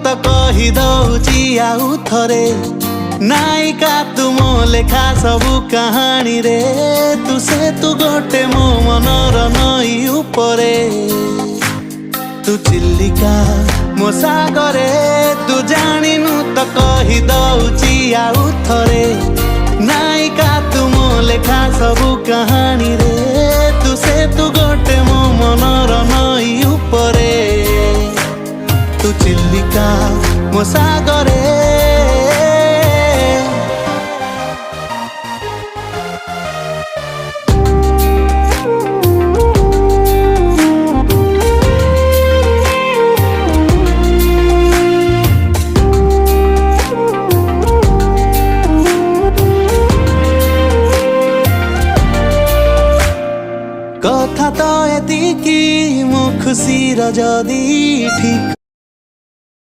तो कही दौची आउ थरे नायिका तू मो लेखा सबु कहानी रे तू से तू गोटे मो मनर नई उपरे तू चिल्लिका मो सागरे तू जानिनु तो कही दौची आउ थरे नायिका तू मो लेखा सबु कहानी रे तू से तू गोटे मो मनर नई उपरे तू चिल्लिका मो सागरे कथा तो एतिकी मो खुशी रजदी ठीक